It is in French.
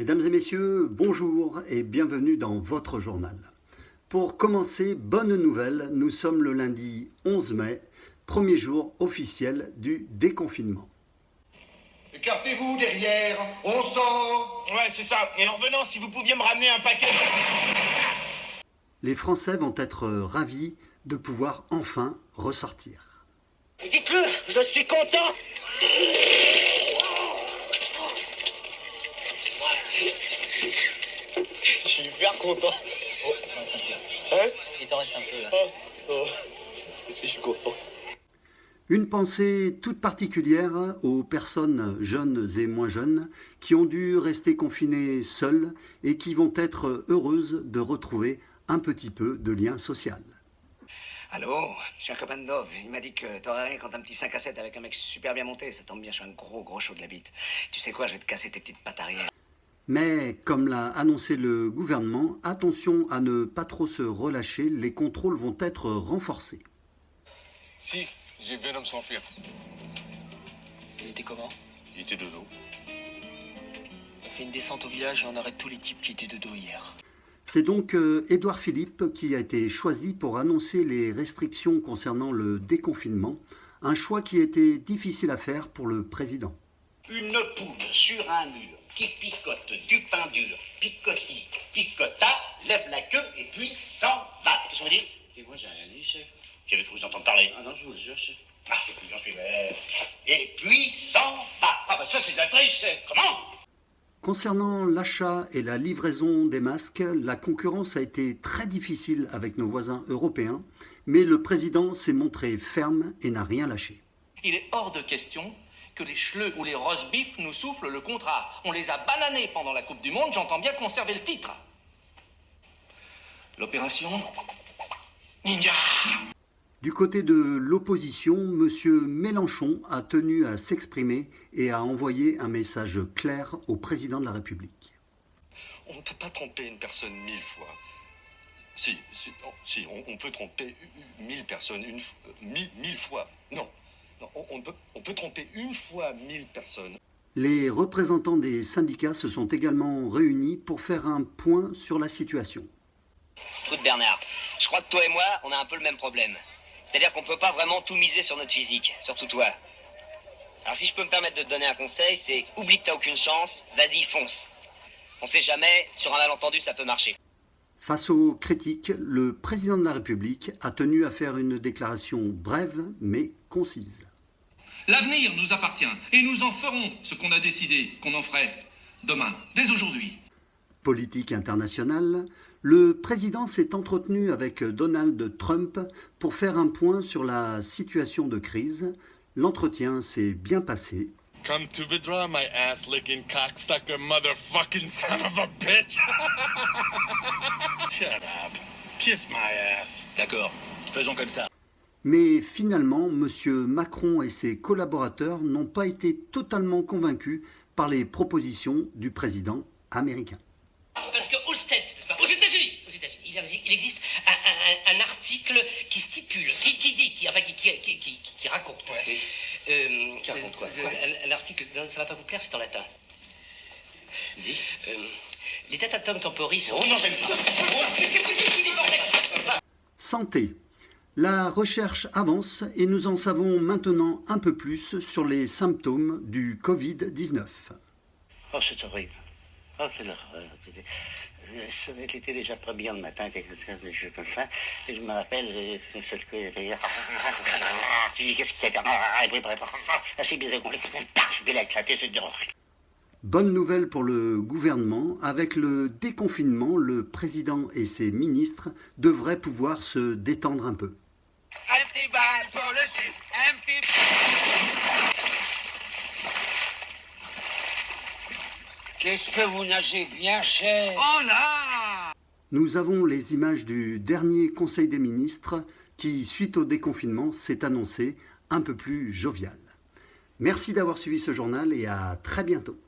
Mesdames et messieurs, bonjour et bienvenue dans votre journal. Pour commencer, bonne nouvelle, nous sommes le lundi 11 mai, premier jour officiel du déconfinement. Écartez-vous derrière, on sort. Ouais, c'est ça. Et en revenant, si vous pouviez me ramener un paquet. Les Français vont être ravis de pouvoir enfin ressortir. Dites-le, je suis content. Je suis hyper content. Oh, il t'en reste un peu. Hein? Il t'en reste un peu là. Oh. Est-ce que je suis content? Une pensée toute particulière aux personnes jeunes et moins jeunes qui ont dû rester confinées seules et qui vont être heureuses de retrouver un petit peu de lien social. Allô, je suis un copain de Dove. Il m'a dit que t'aurais rien quand un petit 5 à 7 avec un mec super bien monté. Ça tombe bien, je suis un gros chaud de la bite. Tu sais quoi, je vais te casser tes petites pattes arrière. Mais, comme l'a annoncé le gouvernement, attention à ne pas trop se relâcher, les contrôles vont être renforcés. Si, j'ai vu un homme s'enfuir. Il était comment? Il était de dos. On fait une descente au village et on arrête tous les types qui étaient de dos hier. C'est donc Édouard Philippe qui a été choisi pour annoncer les restrictions concernant le déconfinement, un choix qui était difficile à faire pour le président. Une poule sur un mur qui picote du pain dur, picoti, picota, lève la queue et puis s'en va. Qu'est-ce qu'on veut dire? Et moi j'ai rien dit, chef. J'avais trop entendre parler. Ah non, je vous le jure, chef. Ah, c'est plus, j'en suis bête. Et puis s'en va. Ah bah ça c'est de la triche, chef. Comment? Concernant l'achat et la livraison des masques, la concurrence a été très difficile avec nos voisins européens, mais le président s'est montré ferme et n'a rien lâché. Il est hors de question que les chleux ou les roast-beef nous soufflent le contrat. On les a bananés pendant la Coupe du Monde, j'entends bien conserver le titre. L'opération Ninja. Du côté de l'opposition, M. Mélenchon a tenu à s'exprimer et à envoyer un message clair au président de la République. On ne peut pas tromper une personne 1000 fois. Si, on peut tromper 1000 personnes 1000 fois. Non, on peut tromper une fois 1000 personnes. Les représentants des syndicats se sont également réunis pour faire un point sur la situation. Écoute Bernard, je crois que toi et moi, on a un peu le même problème. C'est-à-dire qu'on peut pas vraiment tout miser sur notre physique, surtout toi. Alors si je peux me permettre de te donner un conseil, c'est oublie que t'as aucune chance, vas-y fonce. On sait jamais, sur un malentendu ça peut marcher. Face aux critiques, le président de la République a tenu à faire une déclaration brève mais concise. L'avenir nous appartient et nous en ferons ce qu'on a décidé qu'on en ferait demain, dès aujourd'hui. Politique internationale, le président s'est entretenu avec Donald Trump pour faire un point sur la situation de crise. L'entretien s'est bien passé. Come to withdraw my ass-licking cocksucker motherfucking son of a bitch. Shut up. Kiss my ass. D'accord, faisons comme ça. Mais finalement, M. Macron et ses collaborateurs n'ont pas été totalement convaincus par les propositions du président américain. Parce qu'aux States, aux États-Unis, il existe un article qui stipule, qui raconte. Ouais. Qui raconte quoi? Un article, non, ça va pas vous plaire, c'est en latin. Dis. L'État temporis. Oh non, j'aime pas. Santé. La recherche avance et nous en savons maintenant un peu plus sur les symptômes du Covid-19. Oh, c'est horrible. Oh, c'est l'horreur. J'étais déjà pas bien le matin, quelque chose comme ça. Et je me rappelle, je dis, qu'est-ce que c'est? C'est bizarre, je vais l'éclater, c'est dur. Bonne nouvelle pour le gouvernement, avec le déconfinement, le président et ses ministres devraient pouvoir se détendre un peu. Un petit bal pour le chiffre, un petit... Qu'est-ce que vous nagez bien, chef? Oh là! Nous avons les images du dernier Conseil des ministres qui, suite au déconfinement, s'est annoncé un peu plus jovial. Merci d'avoir suivi ce journal et à très bientôt.